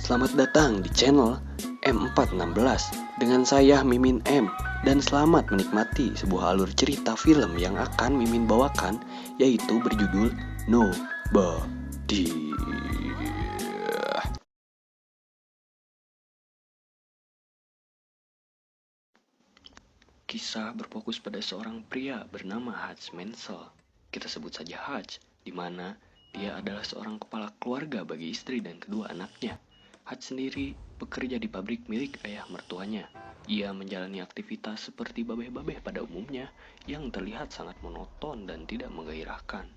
Selamat datang di channel M416 dengan saya Mimin M, dan selamat menikmati sebuah alur cerita film yang akan Mimin bawakan, yaitu berjudul Nobody. Kisah berfokus pada seorang pria bernama Hutch Mansell. Kita sebut saja Hutch, di mana dia adalah seorang kepala keluarga bagi istri dan kedua anaknya. Hutch sendiri bekerja di pabrik milik ayah mertuanya. Ia menjalani aktivitas seperti babeh-babeh pada umumnya yang terlihat sangat monoton dan tidak menggairahkan.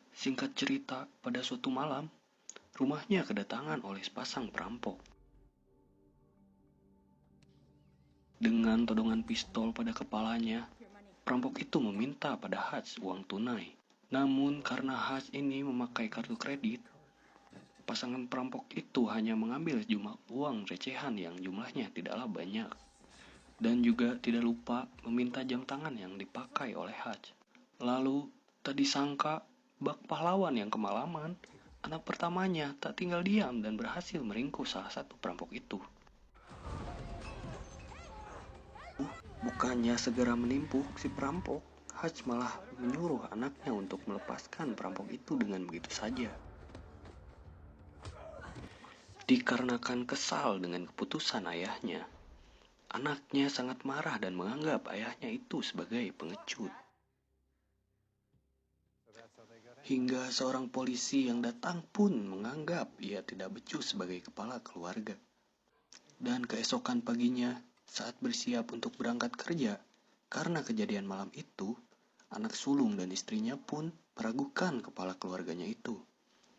Singkat cerita, pada suatu malam, rumahnya kedatangan oleh sepasang perampok. Dengan todongan pistol pada kepalanya, perampok itu meminta pada Hutch uang tunai. Namun karena Hutch ini memakai kartu kredit, pasangan perampok itu hanya mengambil sejumlah uang recehan yang jumlahnya tidaklah banyak. Dan juga tidak lupa meminta jam tangan yang dipakai oleh Hutch. Lalu, tak disangka, bak pahlawan yang kemalaman, anak pertamanya tak tinggal diam dan berhasil meringkus salah satu perampok itu. Bukannya segera menimpuk si perampok, Hutch malah menyuruh anaknya untuk melepaskan perampok itu dengan begitu saja. Dikarenakan kesal dengan keputusan ayahnya, anaknya sangat marah dan menganggap ayahnya itu sebagai pengecut. Hingga seorang polisi yang datang pun menganggap ia tidak becus sebagai kepala keluarga. Dan keesokan paginya, saat bersiap untuk berangkat kerja, karena kejadian malam itu, anak sulung dan istrinya pun meragukan kepala keluarganya itu.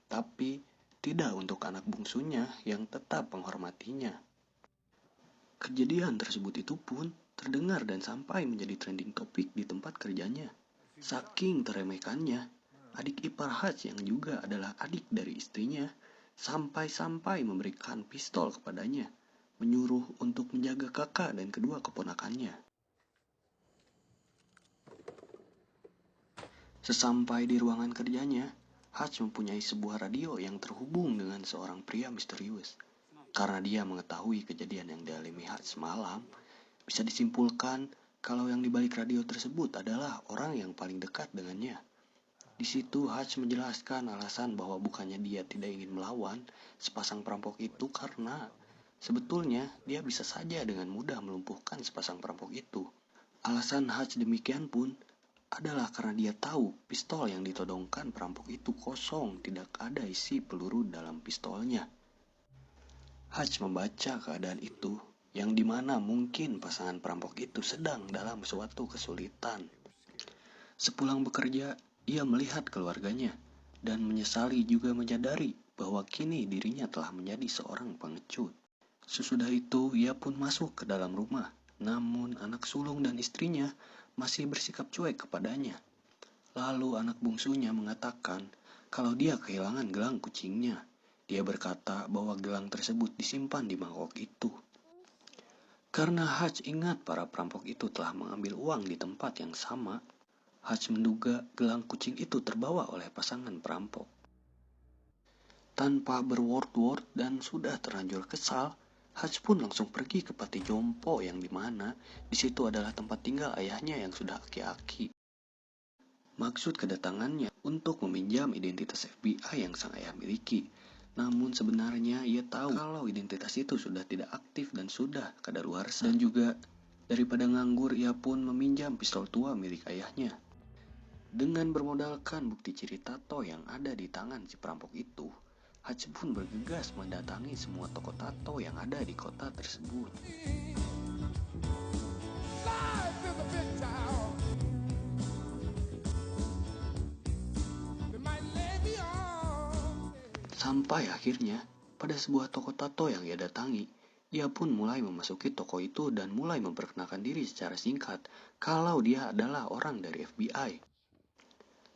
Tapi tidak untuk anak bungsunya yang tetap menghormatinya. Kejadian tersebut itu pun terdengar dan sampai menjadi trending topik di tempat kerjanya. Saking teremehkannya, adik ipar Hutch yang juga adalah adik dari istrinya sampai-sampai memberikan pistol kepadanya, menyuruh untuk menjaga kakak dan kedua keponakannya. Sesampai di ruangan kerjanya, Hutch mempunyai sebuah radio yang terhubung dengan seorang pria misterius. Karena dia mengetahui kejadian yang dialami Hutch semalam, bisa disimpulkan kalau yang dibalik radio tersebut adalah orang yang paling dekat dengannya. Di situ Hutch menjelaskan alasan bahwa bukannya dia tidak ingin melawan sepasang perampok itu karena sebetulnya dia bisa saja dengan mudah melumpuhkan sepasang perampok itu. Alasan Hutch demikian pun adalah karena dia tahu pistol yang ditodongkan perampok itu kosong, tidak ada isi peluru dalam pistolnya. Hutch membaca keadaan itu, yang dimana mungkin pasangan perampok itu sedang dalam suatu kesulitan. Sepulang bekerja, ia melihat keluarganya, dan menyesali juga menyadari bahwa kini dirinya telah menjadi seorang pengecut. Sesudah itu, ia pun masuk ke dalam rumah, namun anak sulung dan istrinya masih bersikap cuek kepadanya. Lalu anak bungsunya mengatakan kalau dia kehilangan gelang kucingnya. Dia berkata bahwa gelang tersebut disimpan di mangkok itu. Karena Hutch ingat para perampok itu telah mengambil uang di tempat yang sama, Hutch menduga gelang kucing itu terbawa oleh pasangan perampok. Tanpa berword-word dan sudah terlanjur kesal, Hutch pun langsung pergi ke Pati Jompo yang dimana di situ adalah tempat tinggal ayahnya yang sudah aki-aki. Maksud kedatangannya untuk meminjam identitas FBI yang sang ayah miliki. Namun sebenarnya ia tahu kalau identitas itu sudah tidak aktif dan sudah kadaluarsa. Dan juga daripada nganggur, ia pun meminjam pistol tua milik ayahnya. Dengan bermodalkan bukti ciri tato yang ada di tangan si perampok itu, Hutch pun bergegas mendatangi semua toko tato yang ada di kota tersebut. Sampai akhirnya, pada sebuah toko tato yang ia datangi, ia pun mulai memasuki toko itu dan mulai memperkenalkan diri secara singkat kalau dia adalah orang dari FBI.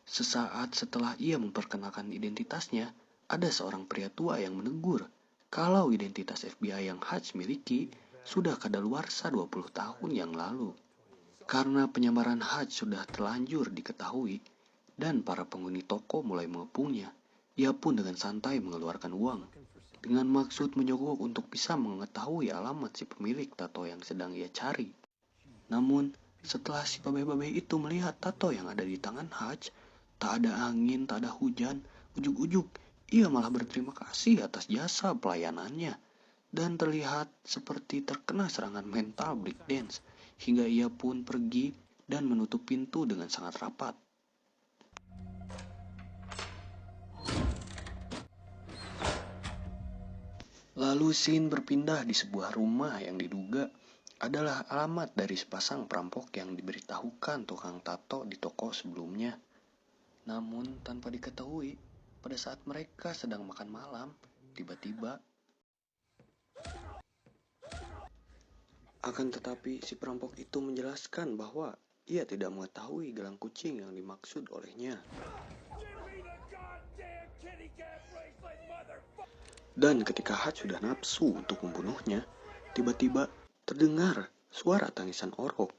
Sesaat setelah ia memperkenalkan identitasnya, ada seorang pria tua yang menegur kalau identitas FBI yang Hutch miliki sudah kadaluarsa 20 tahun yang lalu. Karena penyamaran Hutch sudah terlanjur diketahui dan para penghuni toko mulai mengepungnya, ia pun dengan santai mengeluarkan uang. dengan maksud menyogok untuk bisa mengetahui alamat si pemilik tato yang sedang ia cari. Namun, setelah si babe-babe itu melihat tato yang ada di tangan Hutch, tak ada angin, tak ada hujan, ujuk-ujuk ia malah berterima kasih atas jasa pelayanannya dan terlihat seperti terkena serangan mental breakdance hingga ia pun pergi dan menutup pintu dengan sangat rapat. Lalu scene berpindah di sebuah rumah yang diduga adalah alamat dari sepasang perampok yang diberitahukan tukang tato di toko sebelumnya. Namun tanpa diketahui, pada saat mereka sedang makan malam, tiba-tiba akan tetapi si perampok itu menjelaskan bahwa ia tidak mengetahui gelang kucing yang dimaksud olehnya. Dan ketika Hutch sudah nafsu untuk membunuhnya, tiba-tiba terdengar suara tangisan orok.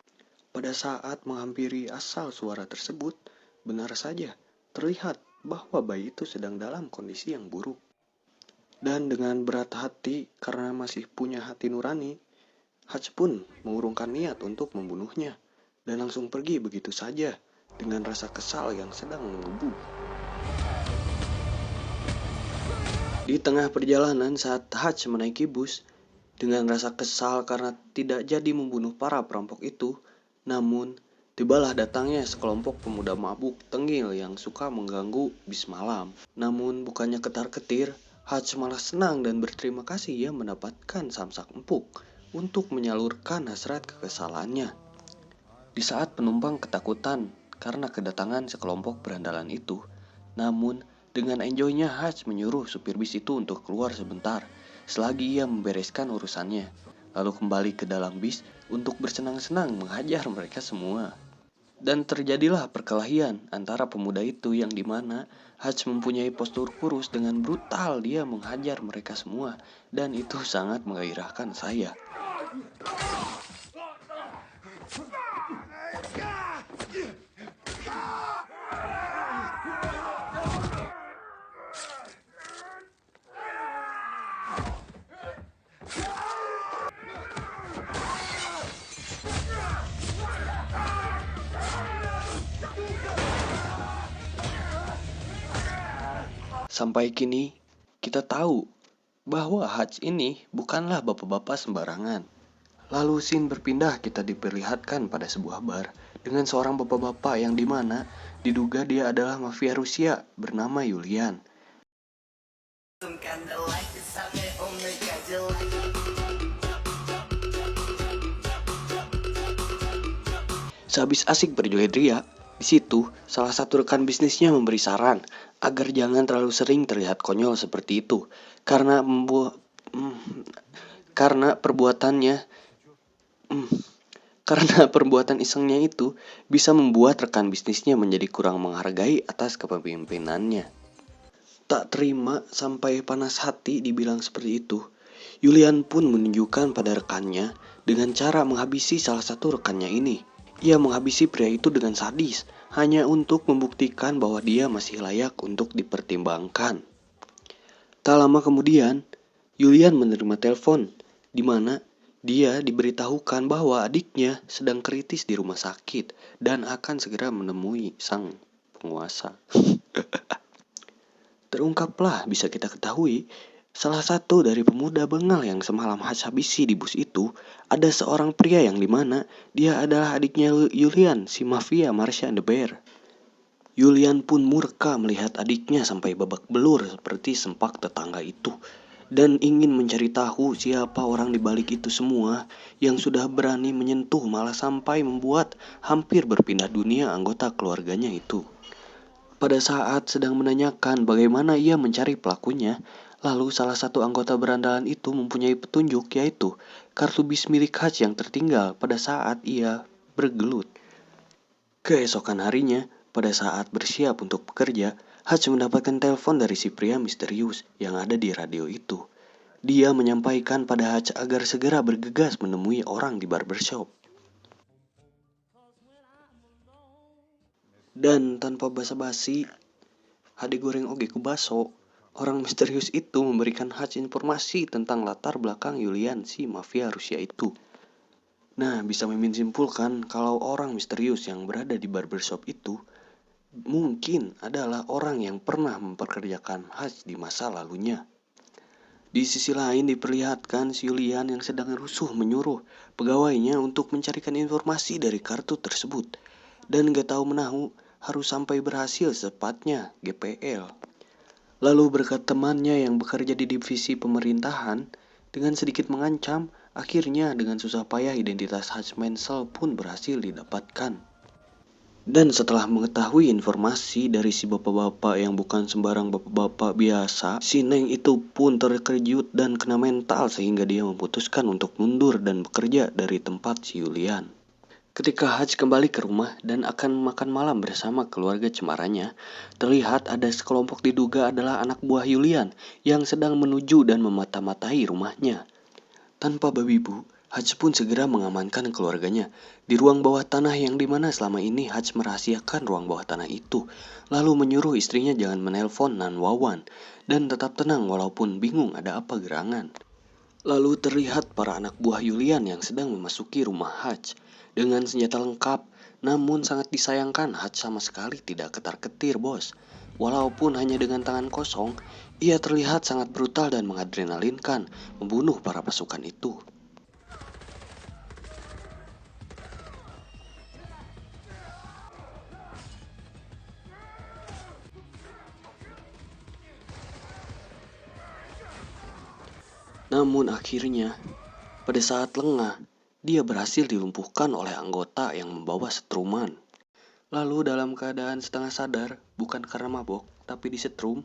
Pada saat menghampiri asal suara tersebut, benar saja terlihat bahwa bayi itu sedang dalam kondisi yang buruk. Dan dengan berat hati karena masih punya hati nurani, Hutch pun mengurungkan niat untuk membunuhnya dan langsung pergi begitu saja dengan rasa kesal yang sedang menggebu. Di tengah perjalanan saat Hutch menaiki bus, dengan rasa kesal karena tidak jadi membunuh para perampok itu, namun tibalah datangnya sekelompok pemuda mabuk tengil yang suka mengganggu bis malam. Namun bukannya ketar-ketir, Hutch malah senang dan berterima kasih ia mendapatkan samsak empuk untuk menyalurkan hasrat kekesalannya. Di saat penumpang ketakutan karena kedatangan sekelompok berandalan itu, namun dengan enjoynya Hutch menyuruh supir bis itu untuk keluar sebentar selagi ia membereskan urusannya, lalu kembali ke dalam bis untuk bersenang-senang menghajar mereka semua. Dan terjadilah perkelahian antara pemuda itu yang dimana Hutch mempunyai postur kurus dengan brutal dia menghajar mereka semua, dan itu sangat menggairahkan saya. Sampai kini, kita tahu bahwa Hutch ini bukanlah bapak-bapak sembarangan. Lalu scene berpindah kita diperlihatkan pada sebuah bar dengan seorang bapak-bapak yang dimana diduga dia adalah mafia Rusia bernama Yulian. Sehabis asik berjoget ria, di situ salah satu rekan bisnisnya memberi saran agar jangan terlalu sering terlihat konyol seperti itu karena perbuatan isengnya itu bisa membuat rekan bisnisnya menjadi kurang menghargai atas kepemimpinannya. Tak terima sampai panas hati dibilang seperti itu, Yulian pun menunjukkan pada rekannya dengan cara menghabisi salah satu rekannya ini. Ia menghabisi pria itu dengan sadis, hanya untuk membuktikan bahwa dia masih layak untuk dipertimbangkan. Tak lama kemudian, Yulian menerima telepon, di mana dia diberitahukan bahwa adiknya sedang kritis di rumah sakit dan akan segera menemui sang penguasa. Terungkaplah bisa kita ketahui, salah satu dari pemuda bengal yang semalam Hutch habisi di bus itu ada seorang pria yang dimana dia adalah adiknya Yulian, si mafia Marcia and the Bear. Yulian pun murka melihat adiknya sampai babak belur seperti sempak tetangga itu dan ingin mencari tahu siapa orang di balik itu semua yang sudah berani menyentuh malah sampai membuat hampir berpindah dunia anggota keluarganya itu. Pada saat sedang menanyakan bagaimana ia mencari pelakunya, lalu salah satu anggota berandalan itu mempunyai petunjuk, yaitu kartu bis milik Hutch yang tertinggal pada saat ia bergelut. Keesokan harinya, pada saat bersiap untuk bekerja, Hutch mendapatkan telepon dari si pria misterius yang ada di radio itu. Dia menyampaikan pada Hutch agar segera bergegas menemui orang di barbershop. Dan tanpa basa-basi, hade goreng oge ku baso, Orang misterius itu memberikan Hutch informasi tentang latar belakang Yulian, si mafia Rusia itu. Nah, bisa Mimin simpulkan kalau orang misterius yang berada di barbershop itu mungkin adalah orang yang pernah memperkerjakan Hutch di masa lalunya. Di sisi lain diperlihatkan si Yulian yang sedang rusuh menyuruh pegawainya untuk mencarikan informasi dari kartu tersebut. Dan gak tahu menahu harus sampai berhasil secepatnya GPL. Lalu berkat temannya yang bekerja di divisi pemerintahan, dengan sedikit mengancam, akhirnya dengan susah payah identitas Hutch Mansell pun berhasil didapatkan. Dan setelah mengetahui informasi dari si bapak-bapak yang bukan sembarang bapak-bapak biasa, si Neng itu pun terkejut dan kena mental sehingga dia memutuskan untuk mundur dan bekerja dari tempat si Yulian. Ketika Hutch kembali ke rumah dan akan makan malam bersama keluarga cemarannya, terlihat ada sekelompok diduga adalah anak buah Yulian yang sedang menuju dan memata-matai rumahnya. Tanpa babi bu, Hutch pun segera mengamankan keluarganya di ruang bawah tanah yang dimana selama ini Hutch merahasiakan ruang bawah tanah itu, lalu menyuruh istrinya jangan menelpon Nanwawan dan tetap tenang walaupun bingung ada apa gerangan. Lalu terlihat para anak buah Yulian yang sedang memasuki rumah Hutch dengan senjata lengkap, namun sangat disayangkan Hutch sama sekali tidak ketar-ketir bos. Walaupun hanya dengan tangan kosong, ia terlihat sangat brutal dan mengadrenalinkan membunuh para pasukan itu. Namun akhirnya, pada saat lengah, dia berhasil dilumpuhkan oleh anggota yang membawa setruman. Lalu dalam keadaan setengah sadar, bukan karena mabok, tapi disetrum,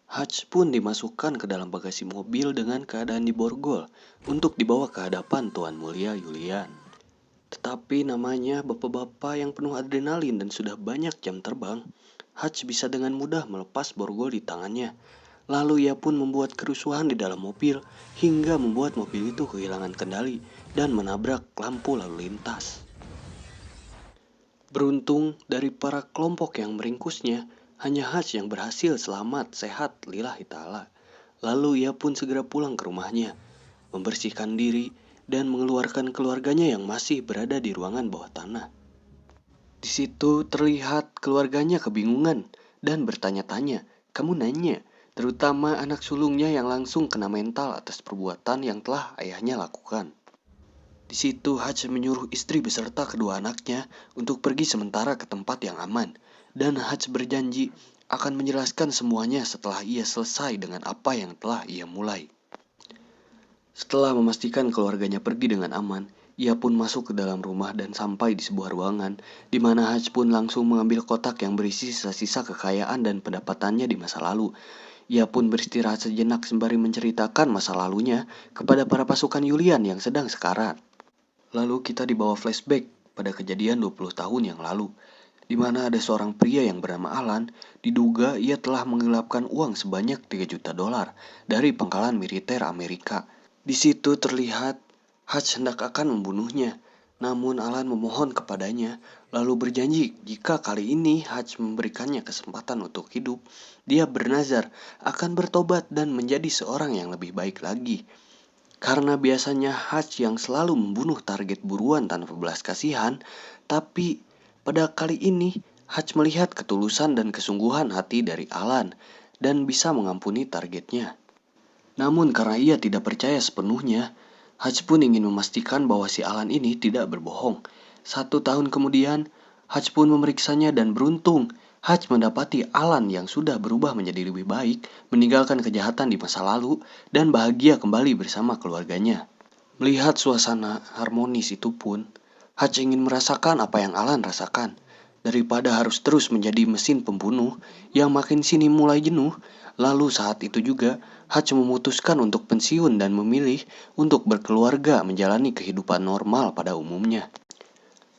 Hutch pun dimasukkan ke dalam bagasi mobil dengan keadaan diborgol untuk dibawa ke hadapan Tuan Mulia Yulian. Tetapi namanya bapak-bapak yang penuh adrenalin dan sudah banyak jam terbang, Hutch bisa dengan mudah melepas borgol di tangannya. Lalu ia pun membuat kerusuhan di dalam mobil hingga membuat mobil itu kehilangan kendali dan menabrak lampu lalu lintas. Beruntung dari para kelompok yang meringkusnya, hanya Hutch yang berhasil selamat sehat lillahi ta'ala. Lalu ia pun segera pulang ke rumahnya, membersihkan diri dan mengeluarkan keluarganya yang masih berada di ruangan bawah tanah. Di situ terlihat keluarganya kebingungan dan bertanya-tanya, kamu nanya, terutama anak sulungnya yang langsung kena mental atas perbuatan yang telah ayahnya lakukan. Di situ Hutch menyuruh istri beserta kedua anaknya untuk pergi sementara ke tempat yang aman, dan Hutch berjanji akan menjelaskan semuanya setelah ia selesai dengan apa yang telah ia mulai. Setelah memastikan keluarganya pergi dengan aman, ia pun masuk ke dalam rumah dan sampai di sebuah ruangan, di mana Hutch pun langsung mengambil kotak yang berisi sisa-sisa kekayaan dan pendapatannya di masa lalu. Ia pun beristirahat sejenak sembari menceritakan masa lalunya kepada para pasukan Yulian yang sedang sekarat. Lalu kita dibawa flashback pada kejadian 20 tahun yang lalu, di mana ada seorang pria yang bernama Alan, diduga ia telah menggelapkan uang sebanyak 3 juta dolar dari pangkalan militer Amerika. Di situ terlihat Hutch hendak akan membunuhnya, namun Alan memohon kepadanya, lalu berjanji jika kali ini Hutch memberikannya kesempatan untuk hidup, dia bernazar akan bertobat dan menjadi seorang yang lebih baik lagi. Karena biasanya Hutch yang selalu membunuh target buruan tanpa belas kasihan, tapi pada kali ini Hutch melihat ketulusan dan kesungguhan hati dari Alan dan bisa mengampuni targetnya. Namun karena ia tidak percaya sepenuhnya, Hutch pun ingin memastikan bahwa si Alan ini tidak berbohong. 1 tahun kemudian, Hutch pun memeriksanya dan beruntung, Hutch mendapati Alan yang sudah berubah menjadi lebih baik, meninggalkan kejahatan di masa lalu, dan bahagia kembali bersama keluarganya. Melihat suasana harmonis itu pun, Hutch ingin merasakan apa yang Alan rasakan. Daripada harus terus menjadi mesin pembunuh yang makin sini mulai jenuh, lalu saat itu juga Hutch memutuskan untuk pensiun dan memilih untuk berkeluarga menjalani kehidupan normal pada umumnya.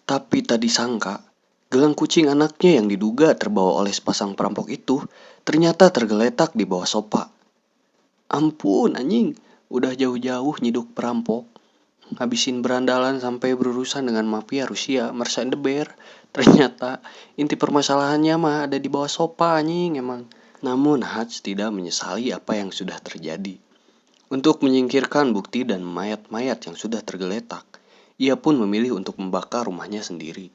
Tapi tak disangka, gelang kucing anaknya yang diduga terbawa oleh sepasang perampok itu ternyata tergeletak di bawah sofa. Ampun anjing, udah jauh-jauh nyiduk perampok, habisin berandalan sampai berurusan dengan mafia Rusia, Marsa and the Bear. Ternyata inti permasalahannya mah ada di bawah sofa anjing emang. Namun Hutch tidak menyesali apa yang sudah terjadi. Untuk menyingkirkan bukti dan mayat-mayat yang sudah tergeletak, ia pun memilih untuk membakar rumahnya sendiri.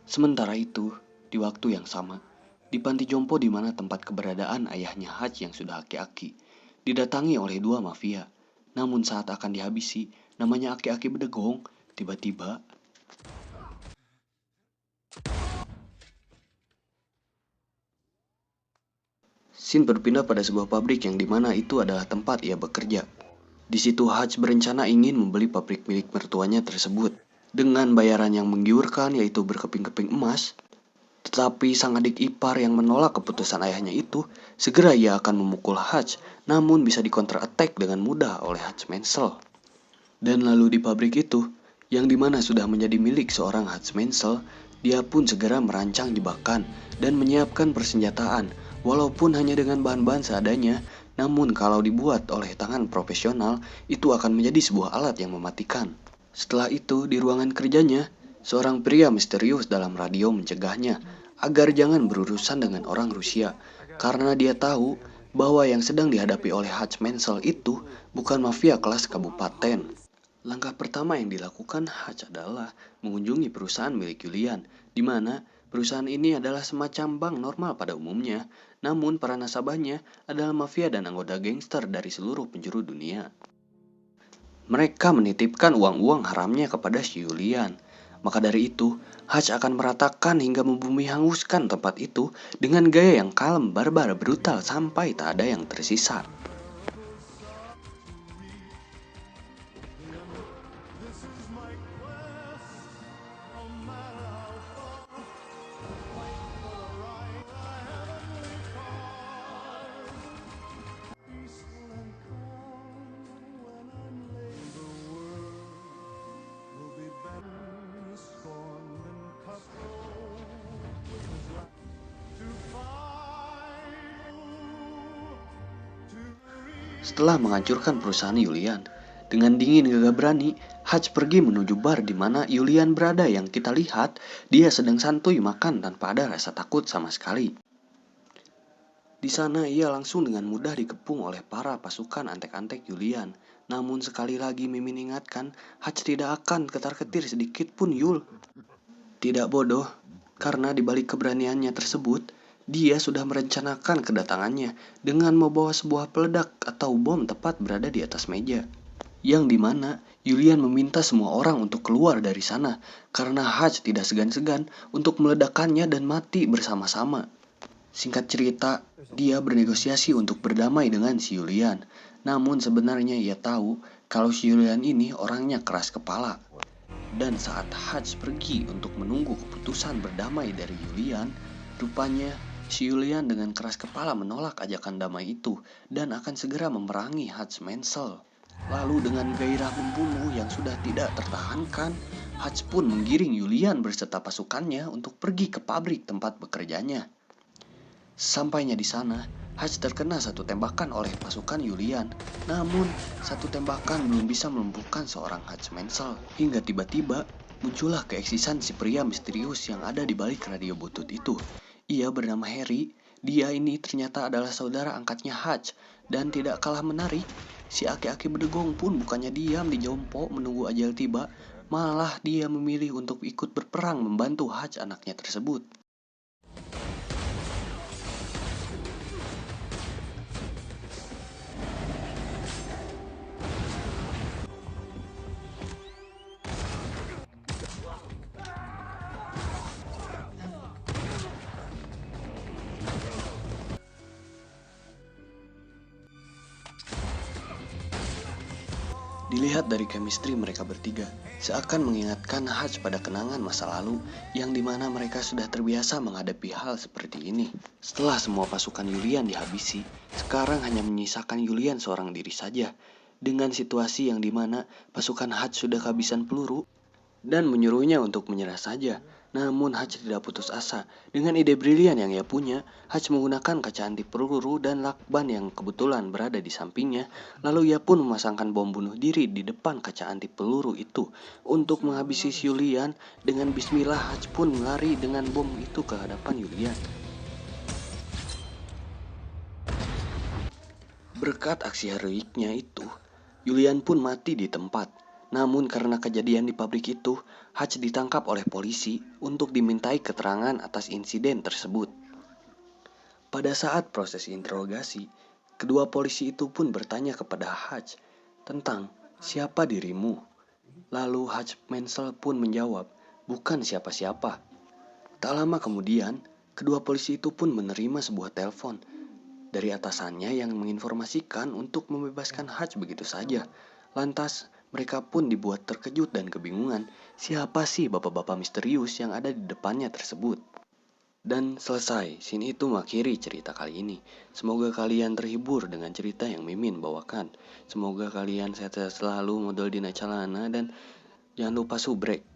Sementara itu, di waktu yang sama, di panti jompo di mana tempat keberadaan ayahnya Hutch yang sudah aki-aki, didatangi oleh dua mafia. Namun saat akan dihabisi, namanya aki-aki bedegong, tiba-tiba scene berpindah pada sebuah pabrik yang dimana itu adalah tempat ia bekerja. Di situ Hutch berencana ingin membeli pabrik milik mertuanya tersebut dengan bayaran yang menggiurkan yaitu berkeping-keping emas. Tetapi sang adik ipar yang menolak keputusan ayahnya itu, segera ia akan memukul Hutch, namun bisa di-counter-attack dengan mudah oleh Hutch Mansell. Dan lalu di pabrik itu, yang dimana sudah menjadi milik seorang Hutch Mansell, dia pun segera merancang jebakan dan menyiapkan persenjataan, walaupun hanya dengan bahan-bahan seadanya, namun kalau dibuat oleh tangan profesional, itu akan menjadi sebuah alat yang mematikan. Setelah itu, di ruangan kerjanya, seorang pria misterius dalam radio mencegahnya agar jangan berurusan dengan orang Rusia, karena dia tahu bahwa yang sedang dihadapi oleh Hutch Mansell itu bukan mafia kelas kabupaten. Langkah pertama yang dilakukan Hutch adalah mengunjungi perusahaan milik Julian, di mana perusahaan ini adalah semacam bank normal pada umumnya, namun para nasabahnya adalah mafia dan anggota gangster dari seluruh penjuru dunia. Mereka menitipkan uang-uang haramnya kepada si Julian. Maka dari itu, Hutch akan meratakan hingga membumi hanguskan tempat itu dengan gaya yang kalem, barbar, brutal sampai tak ada yang tersisa. Setelah menghancurkan perusahaan Julian, dengan dingin gagah berani, Hutch pergi menuju bar di mana Julian berada yang kita lihat dia sedang santuy makan tanpa ada rasa takut sama sekali. Di sana ia langsung dengan mudah dikepung oleh para pasukan antek-antek Julian. Namun sekali lagi Mimin ingatkan, Hutch tidak akan ketar-ketir sedikit pun Yul. Tidak bodoh, karena di balik keberaniannya tersebut, dia sudah merencanakan kedatangannya dengan membawa sebuah peledak atau bom tepat berada di atas meja. Yang dimana Julian meminta semua orang untuk keluar dari sana karena Hutch tidak segan-segan untuk meledakkannya dan mati bersama-sama. Singkat cerita, dia bernegosiasi untuk berdamai dengan si Julian. Namun sebenarnya ia tahu kalau si Julian ini orangnya keras kepala. Dan saat Hutch pergi untuk menunggu keputusan berdamai dari Julian, rupanya si Julian dengan keras kepala menolak ajakan damai itu dan akan segera memerangi Hutch Mansell. Lalu dengan gairah membunuh yang sudah tidak tertahankan, Hutch pun menggiring Julian berserta pasukannya untuk pergi ke pabrik tempat bekerjanya. Sampainya di sana, Hutch terkena satu tembakan oleh pasukan Julian. Namun, satu tembakan belum bisa melumpuhkan seorang Hutch Mansell. Hingga tiba-tiba, muncullah keeksisan si pria misterius yang ada di balik radio butut itu. Ia bernama Harry. Dia ini ternyata adalah saudara angkatnya Hutch. Dan tidak kalah menarik, si aki-aki bedegong pun bukannya diam di jompo menunggu ajal tiba. Malah dia memilih untuk ikut berperang membantu Hutch anaknya tersebut. Dilihat dari chemistry mereka bertiga, seakan mengingatkan Hutch pada kenangan masa lalu yang dimana mereka sudah terbiasa menghadapi hal seperti ini. Setelah semua pasukan Julian dihabisi, sekarang hanya menyisakan Julian seorang diri saja. Dengan situasi yang dimana pasukan Hutch sudah kehabisan peluru dan menyuruhnya untuk menyerah saja. Namun Hutch tidak putus asa. Dengan ide brilian yang ia punya, Hutch menggunakan kaca anti peluru dan lakban yang kebetulan berada di sampingnya. Lalu ia pun memasangkan bom bunuh diri di depan kaca anti peluru itu. Untuk menghabisi si Yulian, dengan bismillah Hutch pun lari dengan bom itu ke hadapan Yulian. Berkat aksi heroiknya itu, Yulian pun mati di tempat. Namun karena kejadian di pabrik itu, Hutch ditangkap oleh polisi untuk dimintai keterangan atas insiden tersebut. Pada saat proses interogasi, kedua polisi itu pun bertanya kepada Hutch tentang siapa dirimu. Lalu Hutch Mansell pun menjawab, bukan siapa-siapa. Tak lama kemudian, kedua polisi itu pun menerima sebuah telepon dari atasannya yang menginformasikan untuk membebaskan Hutch begitu saja. Lantas, mereka pun dibuat terkejut dan kebingungan, siapa sih bapak-bapak misterius yang ada di depannya tersebut. Dan selesai, scene itu mengakhiri cerita kali ini. Semoga kalian terhibur dengan cerita yang Mimin bawakan. Semoga kalian sehat-sehat selalu, modal dina calana, dan jangan lupa subrek.